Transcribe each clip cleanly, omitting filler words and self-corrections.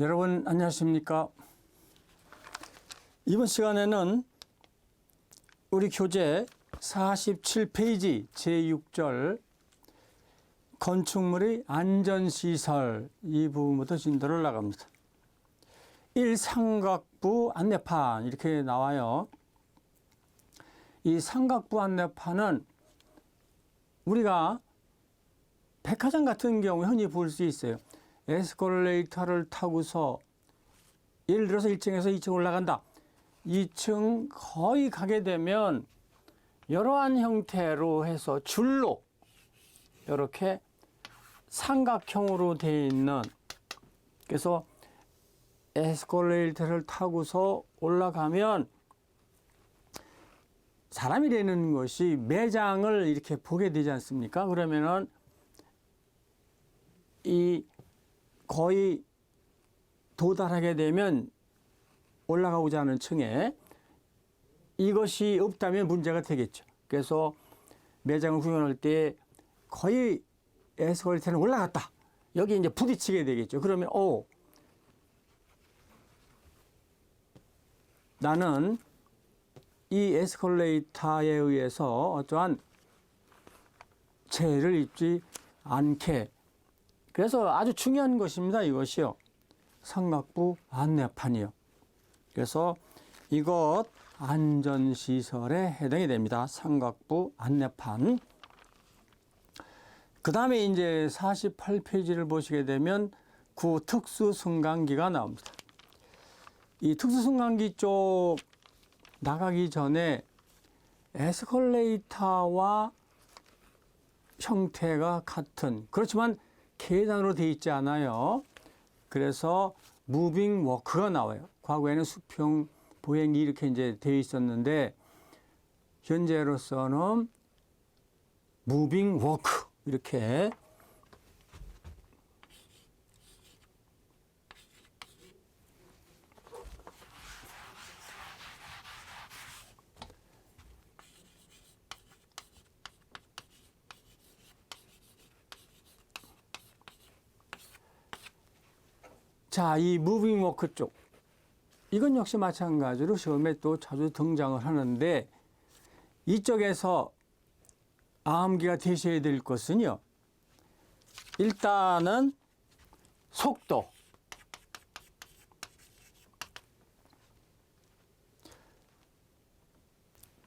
여러분 안녕하십니까? 이번 시간에는 우리 교재 47페이지 제6절 건축물의 안전시설 이 부분부터 진도를 나갑니다. 1. 삼각부 안내판 이렇게 나와요. 이 삼각부 안내판은 우리가 백화점 같은 경우 흔히 볼 수 있어요. 에스컬레이터를 타고서 예를 들어서 1층에서 2층 올라간다. 2층 거의 가게 되면 여러한 형태로 해서 줄로 이렇게 삼각형으로 되어 있는, 그래서 에스컬레이터를 타고서 올라가면 사람이라는 것이 매장을 이렇게 보게 되지 않습니까? 그러면은 이 거의 도달하게 되면 올라가고자 하는 층에 이것이 없다면 문제가 되겠죠. 그래서 매장을 구경할 때 거의 에스컬레이터는 올라갔다. 여기 이제 부딪히게 되겠죠. 그러면 나는 이 에스컬레이터에 의해서 어떠한 재해를 입지 않게. 그래서 아주 중요한 것입니다. 이것이요. 삼각부 안내판이요. 그래서 이것 안전시설에 해당이 됩니다. 삼각부 안내판. 그 다음에 이제 48페이지를 보시게 되면 특수승강기가 나옵니다. 이 특수승강기 쪽 나가기 전에 에스컬레이터와 형태가 같은, 그렇지만 계단으로 되어 있지 않아요. 그래서 무빙 워크가 나와요. 과거에는 수평 보행이 이렇게 이제 되어 있었는데 현재로서는 무빙 워크 이렇게. 자, 이 무빙 워크 쪽. 이건 역시 마찬가지로 시험에 또 자주 등장을 하는데, 이쪽에서 암기가 되셔야 될 것은요. 일단은 속도.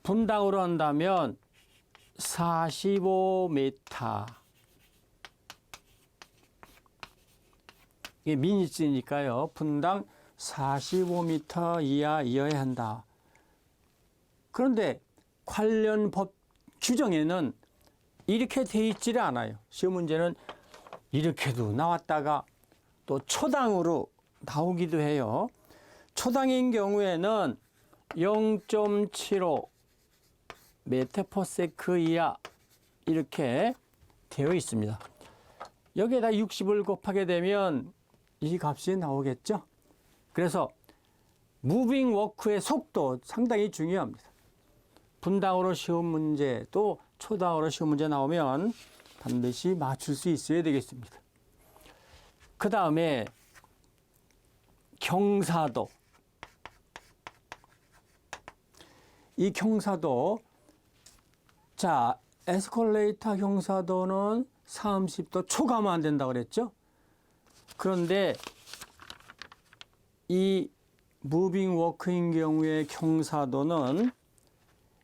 분당으로 한다면 45m. 이게 미니지니까요. 분당 45m 이하여야 한다. 그런데 관련 법 규정에는 이렇게 돼 있지를 않아요. 시험 문제는 이렇게도 나왔다가 또 초당으로 나오기도 해요. 초당인 경우에는 0.75 m/s 이하 이렇게 되어 있습니다. 여기에다 60을 곱하게 되면 이 값이 나오겠죠. 그래서 무빙 워크의 속도 상당히 중요합니다. 분당으로 시험 문제 또 초당으로 시험 문제 나오면 반드시 맞출 수 있어야 되겠습니다. 그 다음에 경사도. 이 경사도, 자, 에스컬레이터 경사도는 30도 초과하면 안 된다고 그랬죠. 그런데 이 무빙 워크인 경우에 경사도는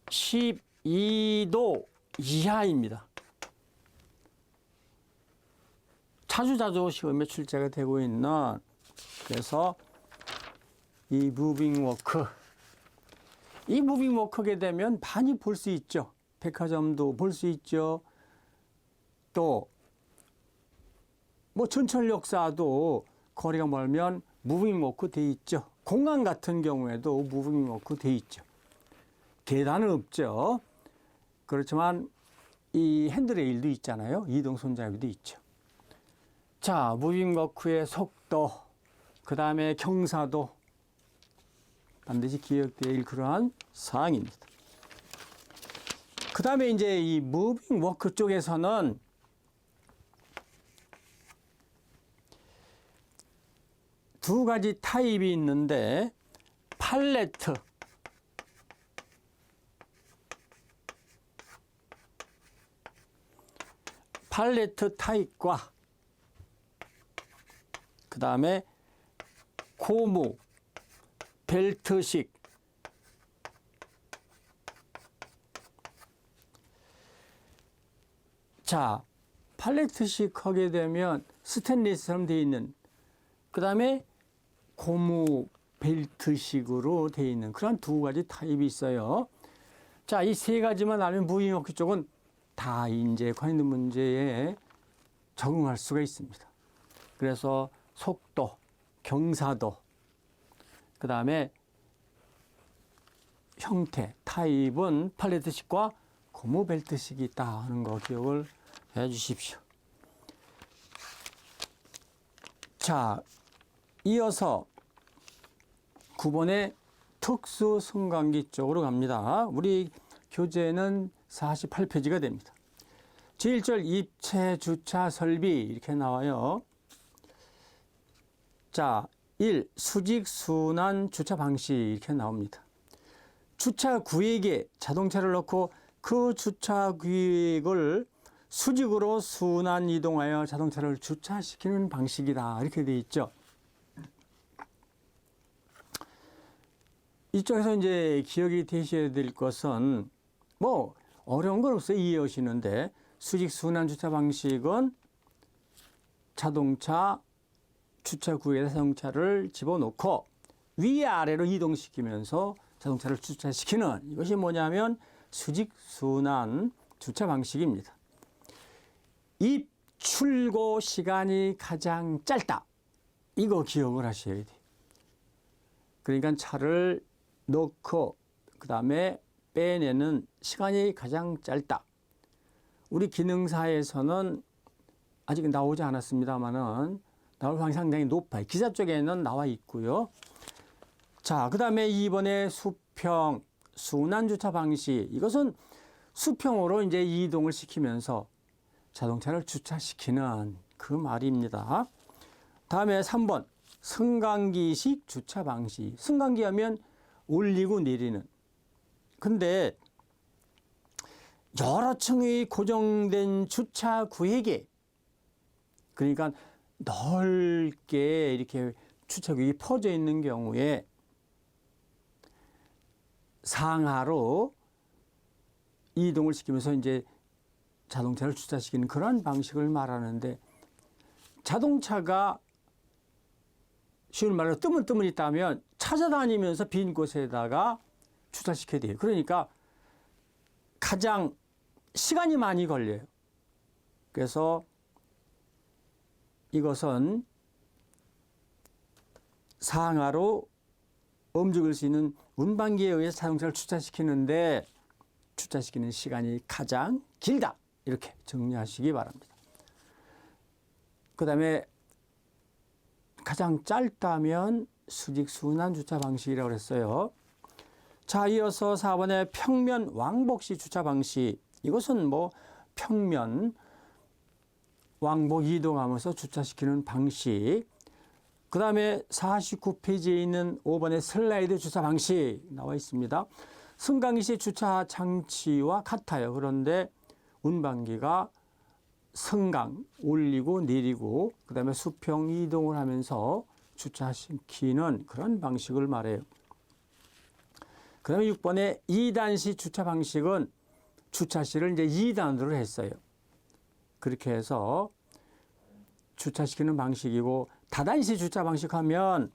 12도 이하입니다. 자주자주 시험에 출제가 되고 있는, 그래서 이 무빙 워크. 이 무빙 워크게 되면 많이 볼 수 있죠. 백화점도 볼 수 있죠. 또 뭐 전철역사도 거리가 멀면 무빙 워크 돼 있죠. 공항 같은 경우에도 무빙 워크 돼 있죠. 계단은 없죠. 그렇지만 이 핸드레일도 있잖아요. 이동 손잡이도 있죠. 자, 무빙 워크의 속도, 그 다음에 경사도 반드시 기억될 그러한 사항입니다. 그 다음에 이제 이 무빙 워크 쪽에서는 두 가지 타입이 있는데 팔레트, 타입과 그 다음에 고무, 벨트식, 자, 팔레트식 하게 되면 스테인리스처럼 되어 있는, 그 다음에 고무 벨트식으로 되어 있는 그런 두 가지 타입이 있어요. 자, 이 세 가지만 알면 무빙워크 쪽은 다 이제 관련 문제에 적응할 수가 있습니다. 그래서 속도, 경사도, 그 다음에 형태, 타입은 팔레트식과 고무 벨트식이 있다 하는 거 기억을 해 주십시오. 자, 이어서 9번의 특수 승강기 쪽으로 갑니다. 우리 교재는 48페이지가 됩니다. 제1절 입체 주차 설비 이렇게 나와요. 자, 1. 수직 순환 주차 방식 이렇게 나옵니다. 주차 구역에 자동차를 넣고 그 주차 구역을 수직으로 순환 이동하여 자동차를 주차시키는 방식이다. 이렇게 되어 있죠. 이쪽에서 이제 기억이 되셔야 될 것은 뭐 어려운 건 없어요. 이해하시는데 수직 순환 주차 방식은 자동차 주차 구역에 자동차를 집어넣고 위아래로 이동시키면서 자동차를 주차시키는 이것이 뭐냐면 수직 순환 주차 방식입니다. 입출고 시간이 가장 짧다. 이거 기억을 하셔야 돼요. 그러니까 차를 넣고 그 다음에 빼내는 시간이 가장 짧다. 우리 기능사에서는 아직 나오지 않았습니다만은 나올 확률이 상당히 높아요. 기사 쪽에는 나와 있고요. 자, 그 다음에 2번의 수평 순환 주차 방식. 이것은 수평으로 이제 이동을 시키면서 자동차를 주차시키는 그 말입니다. 다음에 3번 승강기식 주차 방식. 승강기 하면 올리고 내리는. 근데 여러 층의 고정된 주차 구역에 그러니까 넓게 이렇게 주차 구역이 퍼져 있는 경우에 상하로 이동을 시키면서 이제 자동차를 주차시키는 그런 방식을 말하는데 자동차가 쉬운 말로 뜨문뜨문 있다면 찾아다니면서 빈 곳에다가 주차시켜야 돼요. 그러니까 가장 시간이 많이 걸려요. 그래서 이것은 상하로 움직일 수 있는 운반기에 의해서 자동차를 주차시키는데 주차시키는 시간이 가장 길다. 이렇게 정리하시기 바랍니다. 그 다음에 가장 짧다면 수직 순환 주차 방식이라고 했어요. 자, 이어서 4번의 평면 왕복식 주차 방식. 이것은 뭐 평면 왕복 이동하면서 주차시키는 방식. 그 다음에 49페이지에 있는 5번의 슬라이드 주차 방식 나와 있습니다. 승강기식 주차 장치와 같아요. 그런데 운반기가 승강, 올리고 내리고 그 다음에 수평 이동을 하면서 주차시키는 그런 방식을 말해요. 그 다음에 6번의 2단식 주차 방식은 주차시를 이제 2단으로 했어요. 그렇게 해서 주차시키는 방식이고 다단식 주차 방식하면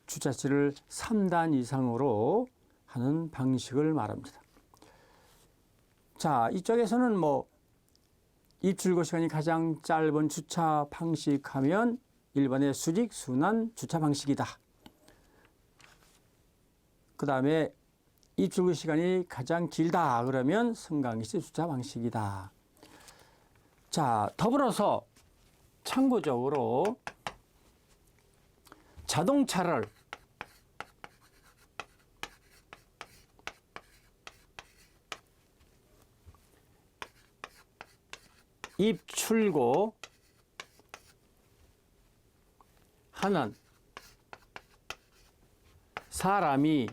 주차시를 3단 이상으로 하는 방식을 말합니다. 자, 이쪽에서는 뭐 입출고 시간이 가장 짧은 주차 방식하면 1번의 수직 순환 주차 방식이다. 그 다음에 입출고 시간이 가장 길다 그러면 승강기식 주차 방식이다. 자, 더불어서 참고적으로 자동차를 입출고 하는 사람이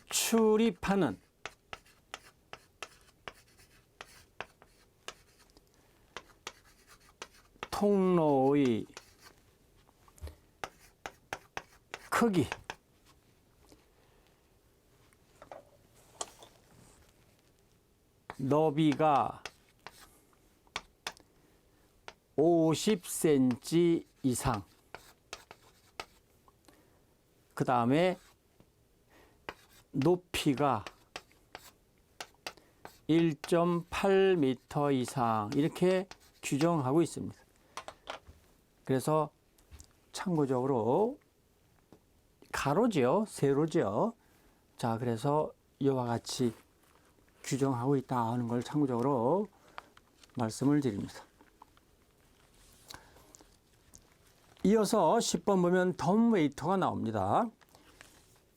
출입하는 통로의 크기, 너비가 50cm 이상, 그 다음에 높이가 1.8m 이상 이렇게 규정하고 있습니다. 그래서 참고적으로 가로죠, 세로죠. 자, 그래서 이와 같이 규정하고 있다 하는 걸 참고적으로 말씀을 드립니다. 이어서 10번 보면 덤웨이터가 나옵니다.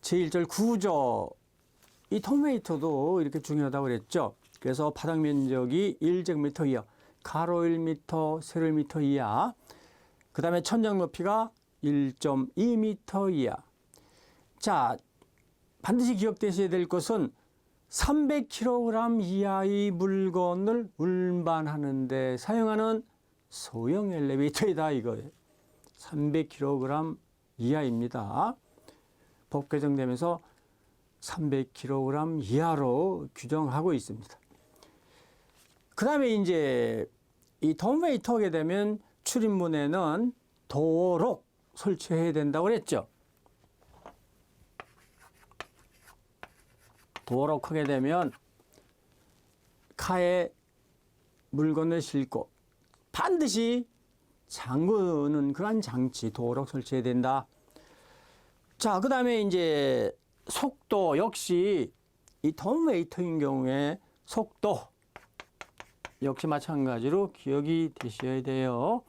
제1절 구조, 이 덤웨이터도 이렇게 중요하다고 그랬죠. 그래서 바닥 면적이 1제곱미터 이하, 가로 1m, 세로 1m 이하, 그 다음에 천장 높이가 1.2m 이하. 자, 반드시 기억되셔야 될 것은 300kg 이하의 물건을 운반하는 데 사용하는 소형 엘리베이터이다 이거예요. 300kg 이하입니다. 법 개정되면서 300kg 이하로 규정하고 있습니다. 그 다음에 이제 이 덤웨이터 하게 되면 출입문에는 도록 설치해야 된다고 그랬죠. 도록 하게 되면 카에 물건을 싣고 반드시 잠그는 그런 장치, 도록 설치해야 된다. 자, 그 다음에 이제 속도 역시 이 덤웨이터인 경우에 속도 역시 마찬가지로 기억이 되셔야 돼요.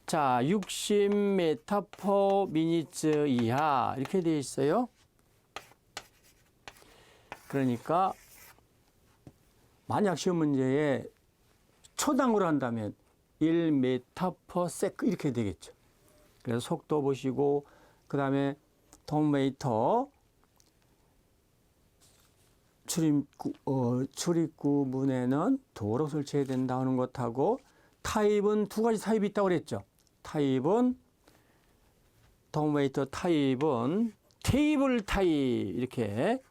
자, 60m/min 이하 이렇게 되어 있어요. 그러니까 만약 시험 문제에 초당으로 한다면 1m/s 이렇게 되겠죠. 그래서 속도 보시고 그 다음에 덤웨이터 출입구 문에는 도로 설치해야 된다는 것하고 타입은 두 가지 타입이 있다고 그랬죠. 타입은 덤웨이터 타입은 테이블 타입 이렇게.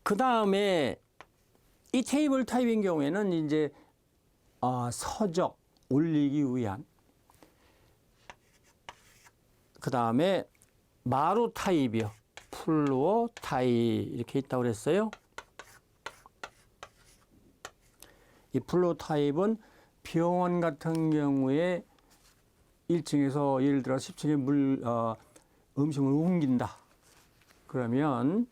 그 다음에 이 테이블 타입인 경우에는 이제 서적 올리기 위한, 그 다음에 마루 타입이요. 플로어 타입 이렇게 있다고 그랬어요. 이 플로어 타입은 병원 같은 경우에 1층에서 예를 들어 10층에 음식을 옮긴다. 그러면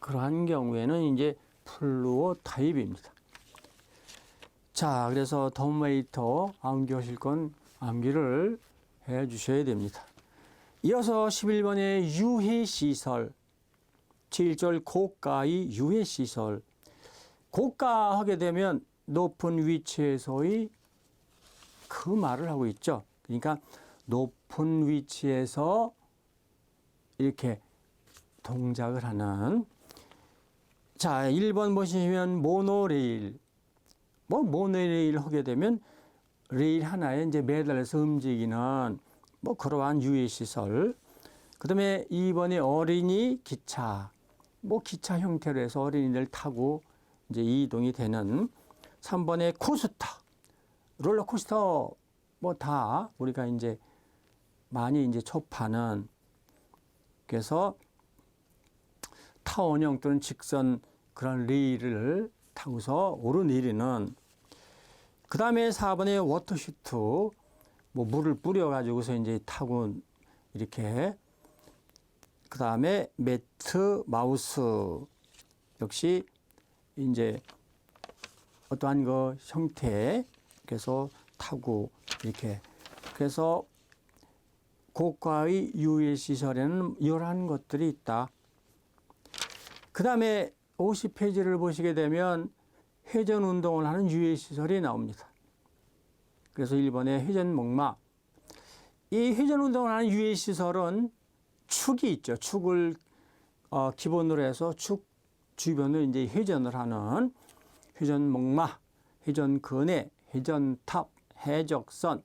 그러한 경우에는 이제 플로어 타입입니다. 자, 그래서 덤웨이터 암기하실 건 암기를 해 주셔야 됩니다. 이어서 11번의 유해시설, 제1절 고가의 유해시설. 고가 하게 되면 높은 위치에서의 그 말을 하고 있죠. 그러니까 높은 위치에서 이렇게 동작을 하는. 자, 1번 보시면 모노레일. 모노레일 하게 되면 레일 하나에 이제 매달려서 움직이는 그러한 유해시설. 그 다음에 2번에 어린이 기차. 기차 형태로 해서 어린이들 타고 이제 이동이 되는. 3번에 코스터. 롤러코스터 다 우리가 이제 많이 이제 접하는. 그래서 타원형 또는 직선 그런 레일을 타고서 오르내리는. 그 다음에 4번에 워터슈트. 물을 뿌려가지고서 이제 타고 이렇게. 그 다음에 매트, 마우스. 역시 이제 어떠한 그 형태. 그래서 타고 이렇게. 그래서 고가의 유해시설에는 이러한 것들이 있다. 그 다음에 50페이지를 보시게 되면 회전 운동을 하는 유해시설이 나옵니다. 그래서 1번에 회전목마. 이 회전 운동을 하는 유해 시설은 축이 있죠. 축을 기본으로 해서 축 주변을 이제 회전을 하는 회전목마, 회전근해, 회전탑, 해적선,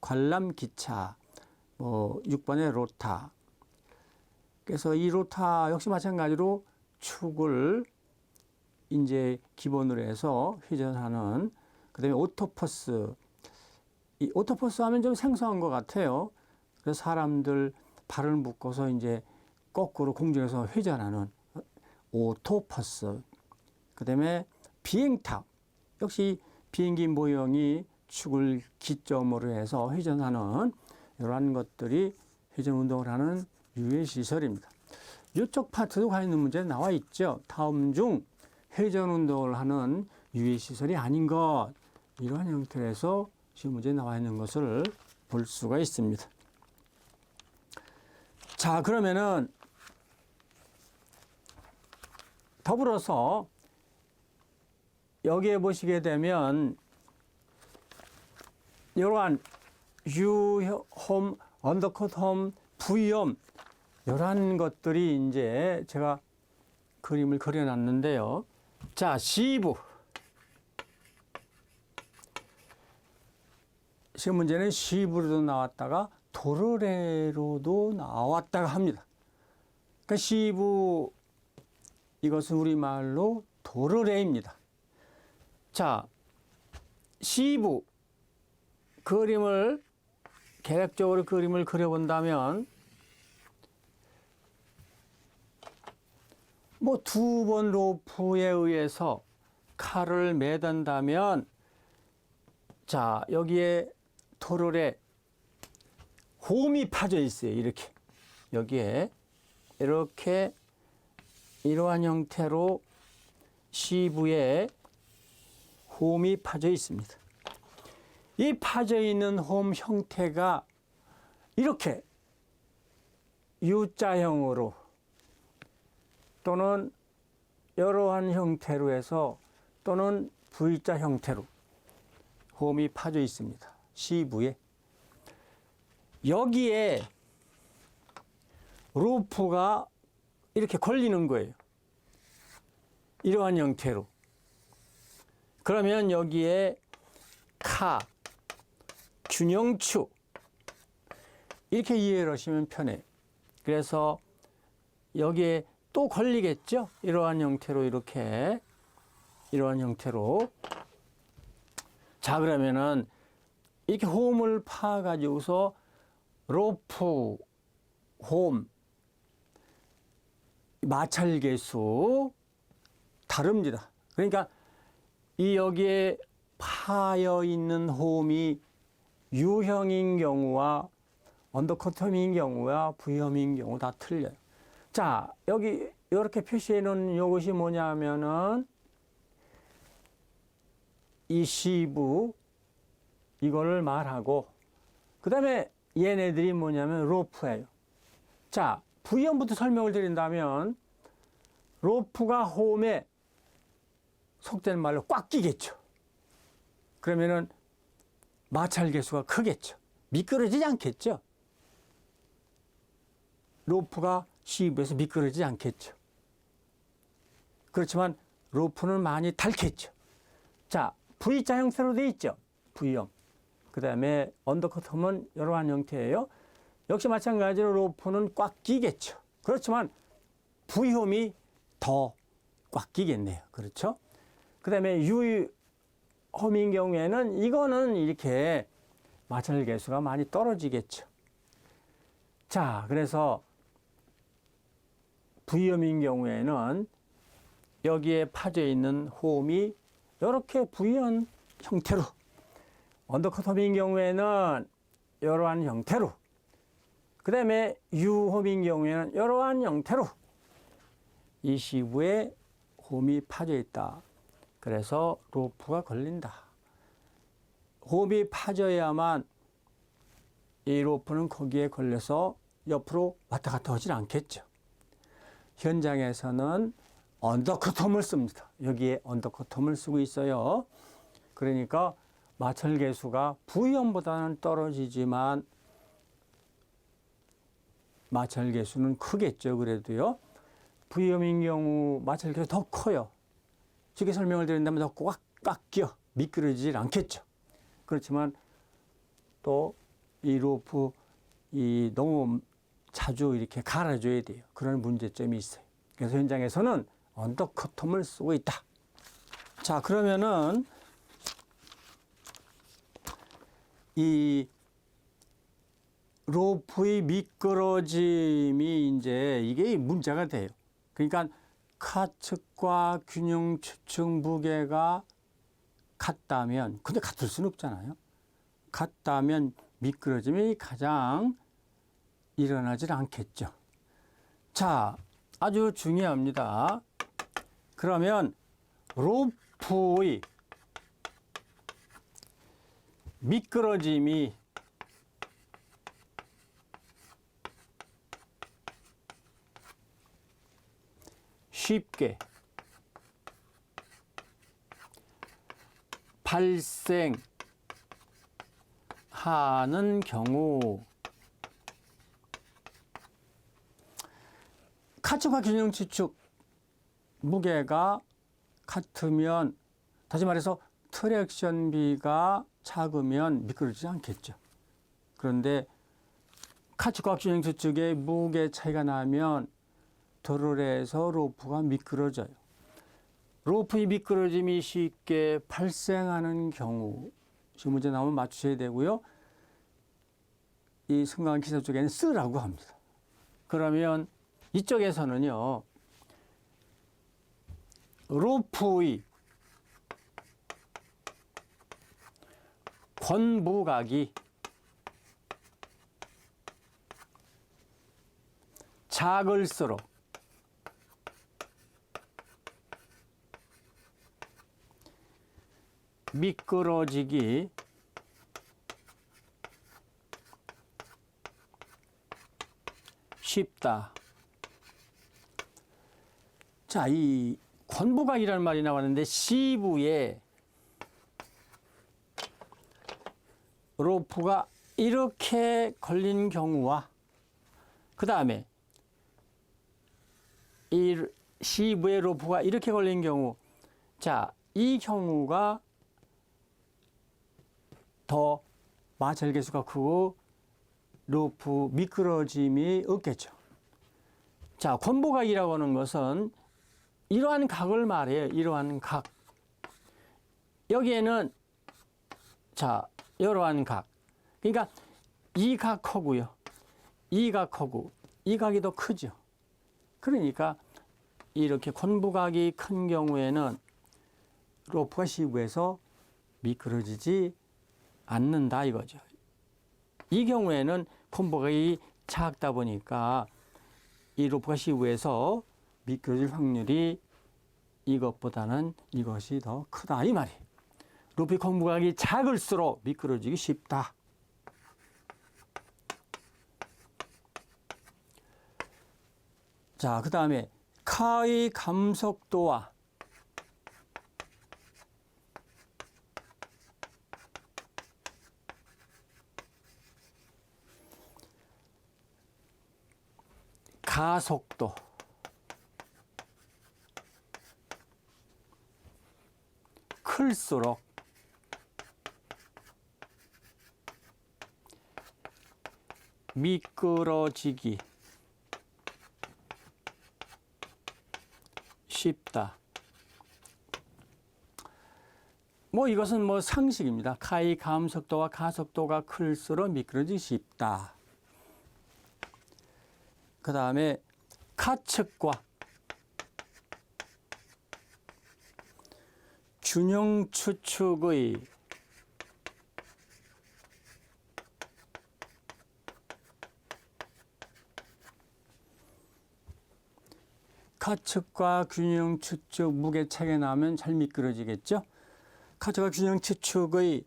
관람기차, 6번의 로타. 그래서 이 로타 역시 마찬가지로 축을 이제 기본으로 해서 회전하는, 그다음에 오토퍼스. 이 오토퍼스 하면 좀 생소한 것 같아요. 그래서 사람들 발을 묶어서 이제 거꾸로 공중에서 회전하는 오토퍼스. 그다음에 비행탑. 역시 비행기 모형이 축을 기점으로 해서 회전하는 이러한 것들이 회전 운동을 하는 유해 시설입니다. 이쪽 파트도 가 있는 문제 나와 있죠. 다음 중 회전 운동을 하는 유해 시설이 아닌 것, 이러한 형태에서 시험 문제에 나와 있는 것을 볼 수가 있습니다. 자, 그러면은 더불어서 여기에 보시게 되면 이러한 유홈, 언더컷홈, V홈 이러한 것들이 이제 제가 그림을 그려놨는데요. 자, 시부. 시험 문제는 시부로도 나왔다가 도르래로도 나왔다가 합니다. 그러니까 시부, 이것은 우리말로 도르래입니다. 자, 시부 그림을 계획적으로 그림을 그려본다면 두 번 로프에 의해서 칼을 매단다면, 자, 여기에 도르래 홈이 파져 있어요. 이렇게 여기에 이렇게 이러한 형태로 시부에 홈이 파져 있습니다. 이 파져 있는 홈 형태가 이렇게 U자형으로 또는 이러한 형태로 해서 또는 V자 형태로 홈이 파져 있습니다. 시부에. 여기에 로프가 이렇게 걸리는 거예요. 이러한 형태로. 그러면 여기에 카, 균형축 이렇게 이해를 하시면 편해요. 그래서 여기에 또 걸리겠죠. 이러한 형태로 이렇게 이러한 형태로. 자, 그러면은 이렇게 홈을 파 가지고서 로프, 홈, 마찰 계수 다릅니다. 그러니까 이 여기에 파여 있는 홈이 U형인 경우와 언더컷홈인 경우와 V홈인 경우 다 틀려요. 자, 여기 이렇게 표시해 놓은 이것이 뭐냐면은 이 시부 이거를 말하고, 그 다음에 얘네들이 뭐냐면 로프예요. 자, V형부터 설명을 드린다면 로프가 홈에 속된 말로 꽉 끼겠죠. 그러면은 마찰 계수가 크겠죠. 미끄러지지 않겠죠. 로프가 시부에서 미끄러지지 않겠죠. 그렇지만 로프는 많이 닳겠죠. 자, V자 형태로 되어 있죠. V형. 그 다음에 언더컷홈은 이러한 형태예요. 역시 마찬가지로 로프는 꽉 끼겠죠. 그렇지만 V홈이 더 꽉 끼겠네요. 그렇죠? 그 다음에 U홈인 경우에는 이거는 이렇게 마찰 계수가 많이 떨어지겠죠. 자, 그래서 V홈인 경우에는 여기에 파져 있는 홈이 이렇게 V형 형태로, 언더컷홈인 경우에는 이러한 형태로, 그 다음에 U홈인 경우에는 이러한 형태로 이 시부에 홈이 파져 있다. 그래서 로프가 걸린다. 홈이 파져야만 이 로프는 거기에 걸려서 옆으로 왔다 갔다 하질 않겠죠. 현장에서는 언더컷홈을 씁니다. 여기에 언더컷홈을 쓰고 있어요. 그러니까 마찰 계수가 V형보다는 떨어지지만 마찰 계수는 크겠죠. 그래도요. V형인 경우 마찰 계수 더 커요. 쉽게 설명을 드린다면 더 꽉 끼어 미끄러지질 않겠죠. 그렇지만 또 이 로프 너무 자주 이렇게 갈아줘야 돼요. 그런 문제점이 있어요. 그래서 현장에서는 언더커텀을 쓰고 있다. 자, 그러면은 이 로프의 미끄러짐이 이제 이게 문제가 돼요. 그러니까 카측과 균형 추측 무게가 같다면, 근데 같을 수는 없잖아요. 같다면 미끄러짐이 가장 일어나질 않겠죠. 자, 아주 중요합니다. 그러면 로프의 미끄러짐이 쉽게 발생하는 경우 카측과 균형 추측 무게가 같으면, 다시 말해서 트랙션비가 작으면 미끄러지지 않겠죠. 그런데 카측과 균형 추측의 무게 차이가 나면 드롤에서 로프가 미끄러져요. 로프의 미끄러짐이 쉽게 발생하는 경우, 시험 문제 나오면 맞추셔야 되고요. 이 승강 기사 쪽에는 쓰라고 합니다. 그러면 이쪽에서는요, 로프의 권부각이 작을수록 미끄러지기 쉽다. 자, 이 권부각이라는 말이 나왔는데 C부에 로프가 이렇게 걸린 경우와 그 다음에 이 C부에 로프가 이렇게 걸린 경우, 자, 이 경우가 더 마찰 계수가 크고 로프 미끄러짐이 없겠죠. 자, 권부각이라고 하는 것은 이러한 각을 말해요. 이러한 각. 여기에는 자, 이러한 각. 그러니까 이 각하고요. 이 각하고 이 각이 더 크죠. 그러니까 이렇게 권부각이 큰 경우에는 로프가 C부에서 미끄러지지 않는다 이거죠. 이 경우에는 권부각이 작다 보니까 이 로프가 C부에서 미끄러질 확률이 이것보다는 이것이 더 크다 이 말이에요. 로프의 권부각이 작을수록 미끄러지기 쉽다. 자, 그 다음에 카의 감속도와 가속도, 클수록 미끄러지기 쉽다. 뭐 이것은 뭐 상식입니다. 카의 감속도와 가속도가 클수록 미끄러지기 쉽다. 그 다음에 카측과 균형 추측의 카측과 균형 추측 무게 차이가 나면 잘 미끄러지겠죠. 카측과 균형 추측의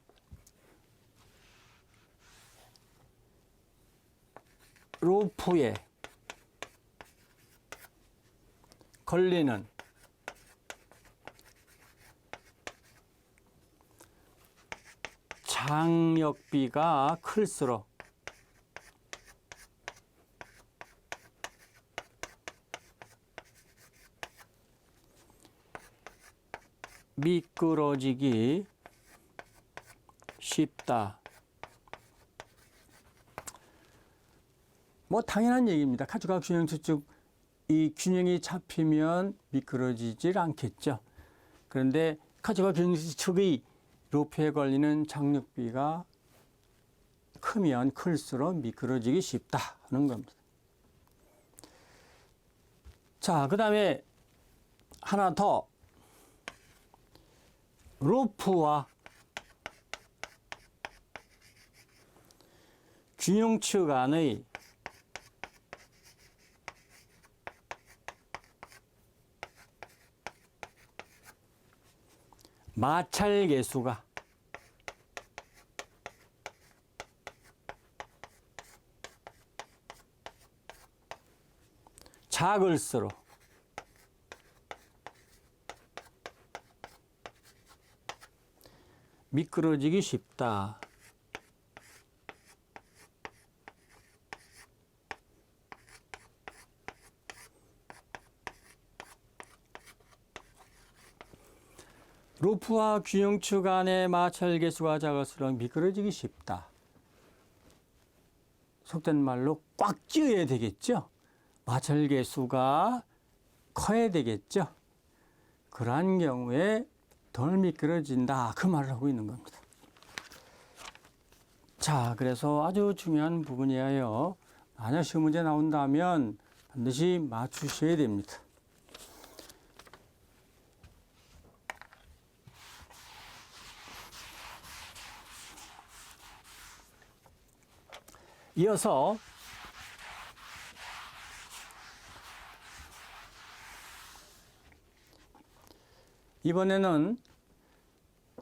로프에 걸리는 장력비가 클수록 미끄러지기 쉽다. 뭐 당연한 얘기입니다. 가주각 균형 수축 이 균형이 잡히면 미끄러지질 않겠죠. 그런데 가주각 균형 수축의 로프에 걸리는 장력비가 크면 클수록 미끄러지기 쉽다 하는 겁니다. 자, 그 다음에 하나 더. 로프와 균형축 안의 마찰계수가 작을수록 미끄러지기 쉽다. 로프와 균형축 간의 마찰계수가 작을수록 미끄러지기 쉽다. 속된 말로 꽉 쥐어야 되겠죠. 마찰계수가 커야 되겠죠. 그러한 경우에 덜 미끄러진다. 그 말을 하고 있는 겁니다. 자, 그래서 아주 중요한 부분이에요. 만약 시험 문제 나온다면 반드시 맞추셔야 됩니다. 이어서 이번에는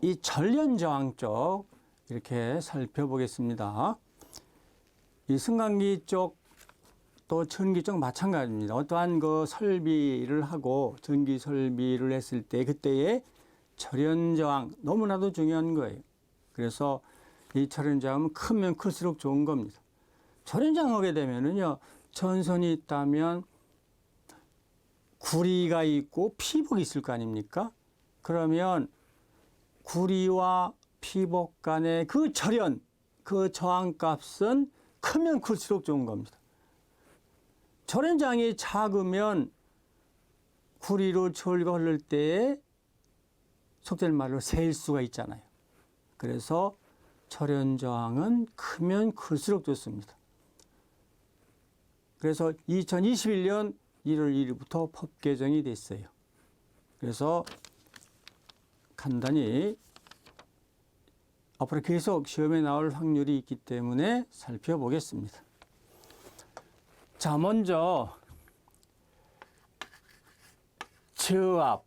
이 전련저항 쪽 이렇게 살펴보겠습니다. 이 승강기 쪽 또 전기 쪽 마찬가지입니다. 어떠한 그 설비를 하고 전기 설비를 했을 때 그때의 전련저항 너무나도 중요한 거예요. 그래서 이 전련저항은 크면 클수록 좋은 겁니다. 전련저항 하게 되면은요, 전선이 있다면 구리가 있고 피복이 있을 거 아닙니까? 그러면 구리와 피복 간의 그 절연, 그 저항값은 크면 클수록 좋은 겁니다. 전련장이 작으면 구리로 전류가 흐를 때에 속된 말로 새일 수가 있잖아요. 그래서 전련저항은 크면 클수록 좋습니다. 그래서 2021년 1월 1일부터 법 개정이 됐어요. 그래서 간단히 앞으로 계속 시험에 나올 확률이 있기 때문에 살펴보겠습니다. 자, 먼저 저압,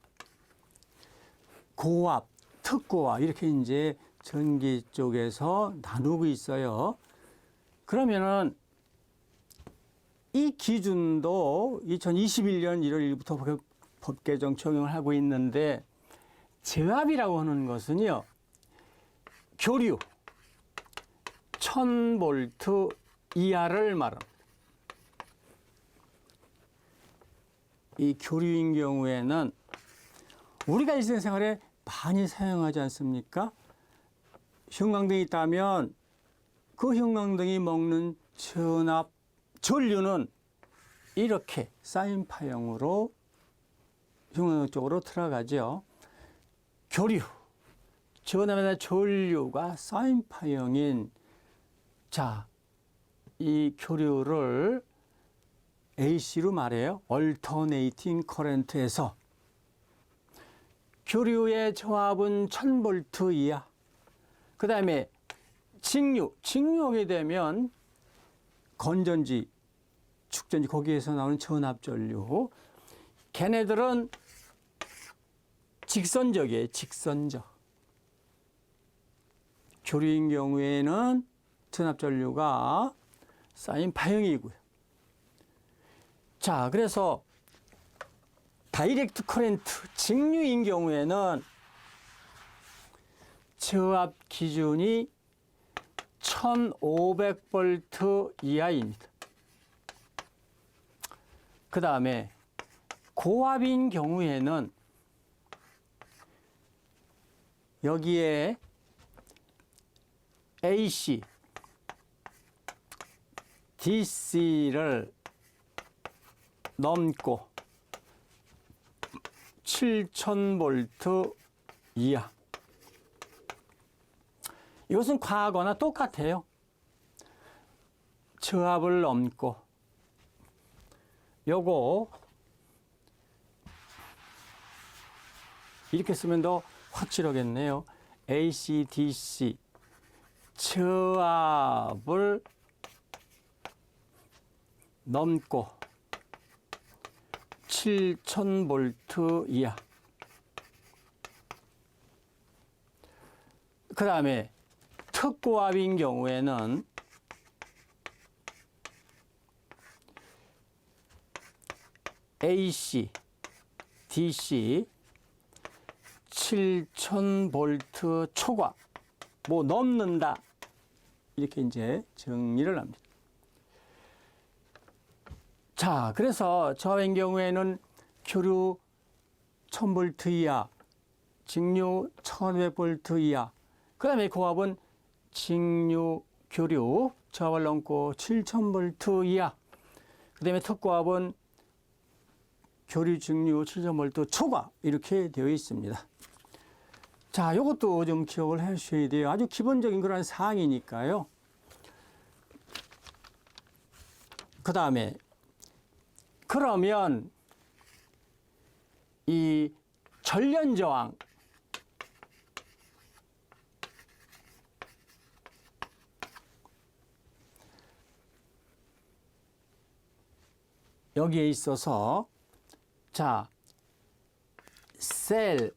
고압, 특고압 이렇게 이제 전기 쪽에서 나누고 있어요. 그러면은 이 기준도 2021년 1월 1일부터 법 개정 적용을 하고 있는데 저압이라고 하는 것은요, 교류 1000V 이하를 말합니다. 이 교류인 경우에는 우리가 일상생활에 많이 사용하지 않습니까? 형광등이 있다면 그 형광등이 먹는 전압, 전류는 이렇게 사인파형으로 형광등 쪽으로 들어가죠. 교류, 전압이나 전류가 사인파형인 자, 이 교류를 AC로 말해요. Alternating Current에서 교류의 저압은 1000V 이하. 그 다음에 직류하게 되면 건전지, 축전지 거기에서 나오는 전압전류. 걔네들은 직선적이에요. 직선적. 교류인 경우에는 전압전류가 사인파형이고요. 자, 그래서 다이렉트 커렌트, 직류인 경우에는 저압 기준이 1500V 이하입니다. 그 다음에 고압인 경우에는 여기에 AC, DC를 넘고 7000V 이하. 이것은 과거나 똑같아요. 저압을 넘고 요거 이렇게 쓰면 더 확실하겠네요. AC, DC 저압을 넘고 7000V 이하. 그 다음에 특고압인 경우에는 AC, DC 7000V 초과 뭐 넘는다 이렇게 이제 정리를 합니다. 자, 그래서 저압인 경우에는 교류 1000V 이하, 직류 1500V 이하. 그 다음에 고압은 직류, 교류 저압을 넘고 7000V 이하. 그 다음에 특고압은 교류, 직류 7000V 초과 이렇게 되어 있습니다. 자, 이것도 좀 기억을 하셔야 돼요. 아주 기본적인 그런 사항이니까요. 그 다음에 그러면 이 전련저항 여기에 있어서 자, 셀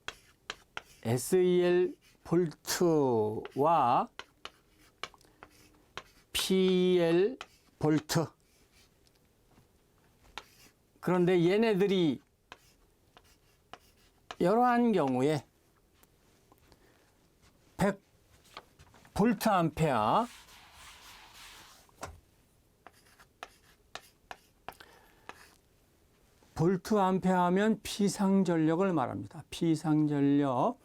SEL 볼트와 PL 볼트. 그런데 얘네들이 이러한 경우에 100 볼트 암페어 볼트 암페어 하면 비상전력을 말합니다. 비상전력.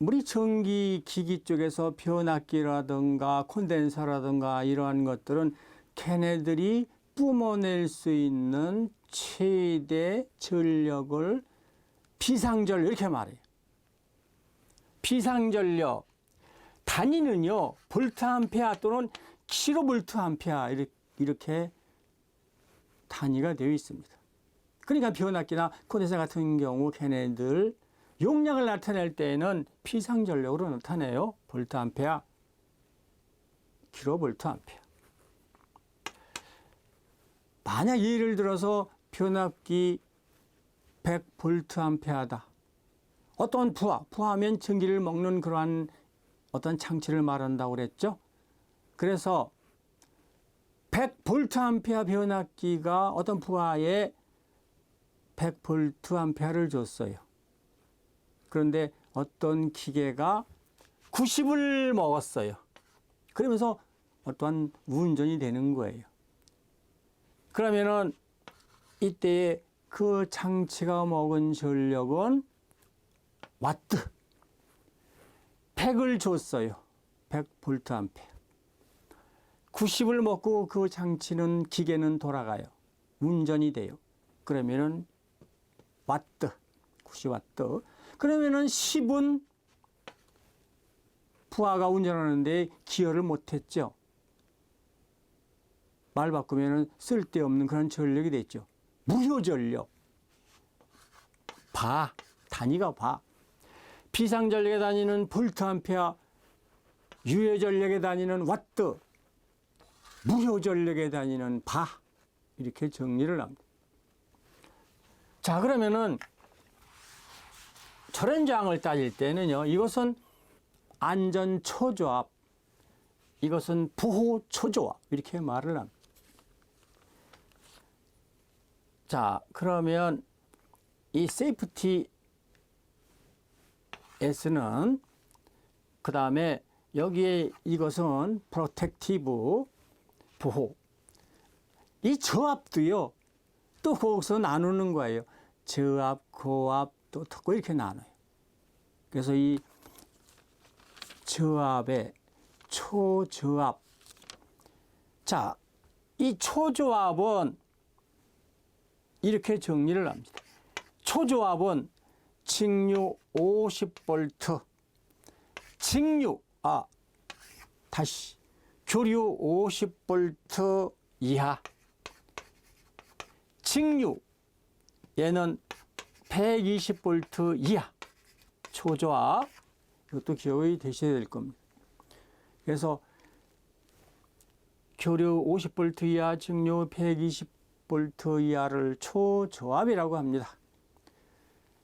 우리 전기 기기 쪽에서 변압기라든가 콘덴서라든가 이러한 것들은 걔네들이 뿜어낼 수 있는 최대 전력을 비상전력 이렇게 말해요. 비상전력 단위는요 볼트 암페어 또는 킬로볼트 암페어 이렇게 단위가 되어 있습니다. 그러니까 변압기나 콘덴서 같은 경우 걔네들 용량을 나타낼 때에는 비상전력으로 나타내요. 볼트 암페어, 킬로볼트 암페어. 만약 예를 들어서 변압기 100볼트 암페어다. 어떤 부하면 전기를 먹는 그러한 어떤 장치를 말한다고 그랬죠. 그래서 100볼트 암페어 변압기가 어떤 부하에 100볼트 암페어를 줬어요. 그런데 어떤 기계가 90을 먹었어요. 그러면서 어떠한 운전이 되는 거예요. 그러면은 이때 그 장치가 먹은 전력은 와트. 100을 줬어요. 100볼트 암페어. 90을 먹고 그 장치는 기계는 돌아가요. 운전이 돼요. 그러면은 와트. 90와트. 그러면은 10은 부하가 운전하는데 기여를 못했죠. 말 바꾸면은 쓸데없는 그런 전력이 됐죠. 무효 전력. 단위가 비상전력의 단위는 볼트 암페어, 유효 전력의 단위는 와트, 무효 전력의 단위는 이렇게 정리를 합니다. 자, 그러면은 전련저항을 따질 때는요, 이것은 안전 초조압, 이것은 부호 초조압 이렇게 말을 합니다. 자, 그러면 이 세이프티 S는 그 다음에 여기에 이것은 프로텍티브 보호. 이 저압도요. 또 거기서 나누는 거예요. 저압, 고압, 또 특고 이렇게 나눠요. 그래서 이 저압의 초저압. 자, 이 초저압은 이렇게 정리를 합니다. 초저압은 직류 50V, 교류 50V 이하, 직류 얘는 120V 이하 초저압. 이것도 기억이 되셔야 될 겁니다. 그래서 교류 50V 이하, 직류 120V 이하를 초저압이라고 합니다.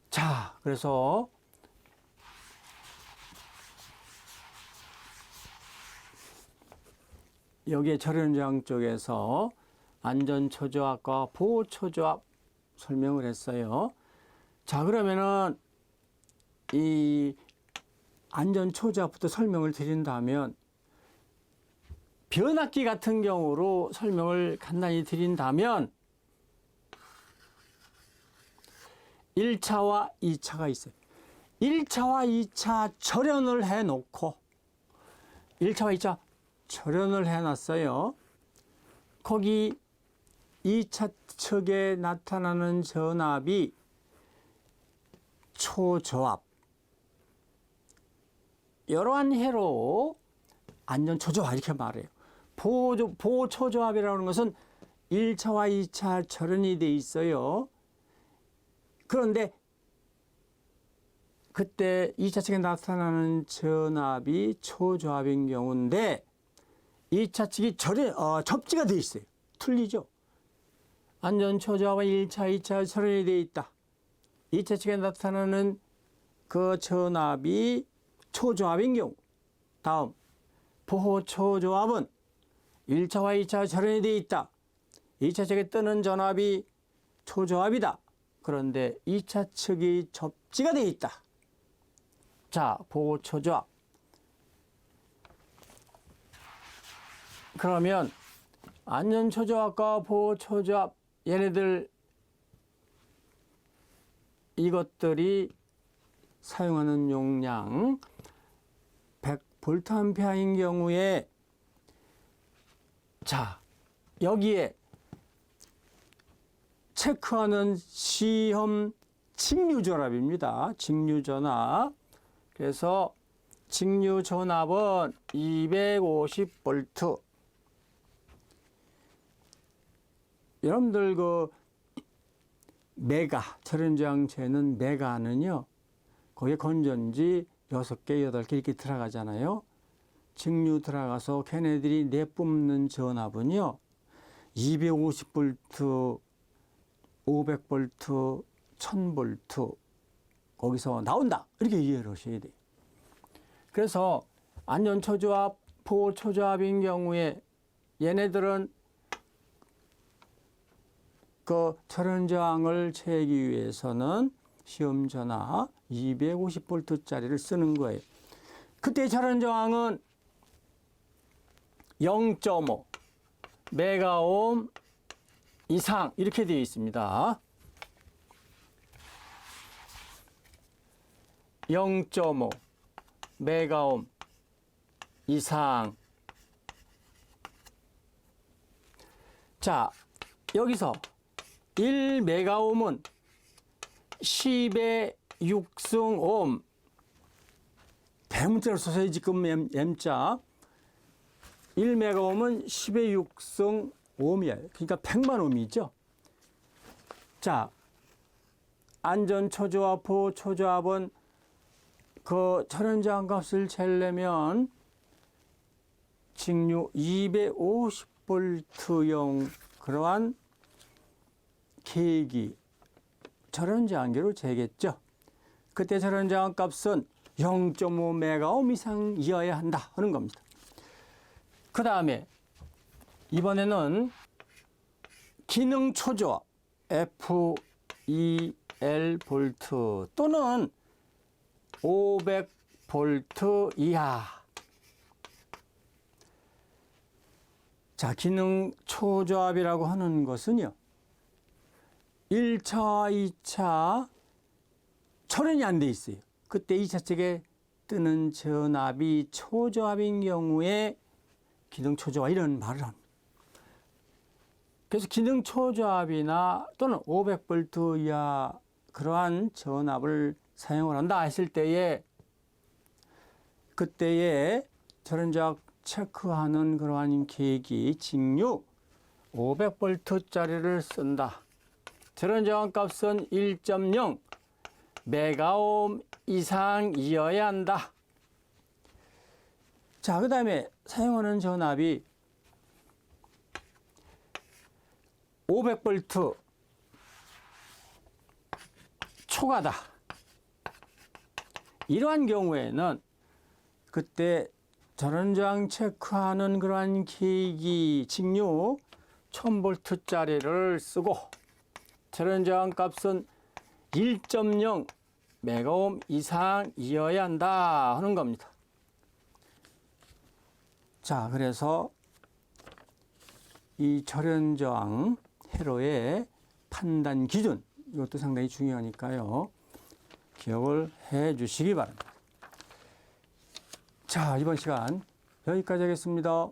자, 그래서 여기에 절연저항 쪽에서 안전초저압과 보호초저압 설명을 했어요. 자, 그러면은 이 안전초저압부터 설명을 드린다면, 변압기 같은 경우로 설명을 간단히 드린다면 1차와 2차가 있어요. 1차와 2차 절연을 해놓고 1차와 2차 절연을 해놨어요. 거기 2차 측에 나타나는 전압이 초저압. 이러한 해로 안전초저압 이렇게 말해요. 보호초저압이라는 것은 1차와 2차 절연이 돼 있어요. 그런데 그때 2차 측에 나타나는 전압이 초저압인 경우인데 2차 측이 접지가 돼 있어요. 틀리죠? 안전초저압은 1차, 2차 절연이 돼 있다. 2차 측에 나타나는 그 전압이 초저압인 경우. 다음, 보호초저압은 1차와 2차 절연이 돼 있다. 2차 측에 뜨는 전압이 초저압이다. 그런데 2차 측이 접지가 돼 있다. 자, 보호초저압. 그러면 안전초저압과 보호초저압, 얘네들 이것들이 사용하는 용량 100A인 경우에, 자, 여기에 체크하는 시험 직류전압입니다. 직류전압. 그래서 직류전압은 250V. 여러분들 그 메가, 절연저항 재는 메가는요, 거기에 건전지 6개, 8개 이렇게 들어가잖아요. 직류 들어가서 걔네들이 내뿜는 전압은요, 250V, 500V, 1000V 거기서 나온다. 이렇게 이해를 하셔야 돼요. 그래서 안전초저압, 보호초저압인 경우에 얘네들은 그 절연저항을 채기 위해서는 시험전압 250V짜리를 쓰는 거예요. 그때 절연저항은 0.5 메가옴 이상 이렇게 되어 있습니다. 0.5 메가옴 이상. 자, 여기서 1메가옴은 10의 6승 옴. 대문자로 써서 지금 M자. 1메가옴은 10의 6승 옴이에요. 그러니까 100만 옴이죠. 자, 안전초저압, 보호초저압은 그 절연저항 값을 재려면 직류 250V용 그러한 계기, 절연저항계로 재겠죠. 그때 절연저항 값은 0.5메가옴 이상이어야 한다 하는 겁니다. 그 다음에 이번에는 기능초저압 FEL 볼트 또는 500V 이하. 자, 기능 초저압이라고 하는 것은요. 1차, 2차 절연이 안 돼 있어요. 그때 2차 측에 뜨는 전압이 초저압인 경우에 기능 초저압 이런 말을 합니다. 그래서 기능 초저압이나 또는 500V 이하 그러한 전압을 사용을 한다 했을 때에 그때에 절연저항 체크하는 그러한 계기 직류 500V짜리를 쓴다. 절연저항 값은 1.0 메가옴 이상이어야 한다. 자, 그 다음에 사용하는 전압이 500V 초과다. 이러한 경우에는 그때 절연저항 체크하는 그러한 계기 직류 1000V짜리를 쓰고 절연저항 값은 1.0 메가옴 이상이어야 한다 하는 겁니다. 자, 그래서 이 절연저항 회로의 판단 기준 이것도 상당히 중요하니까요. 기억을 해 주시기 바랍니다. 자, 이번 시간 여기까지 하겠습니다.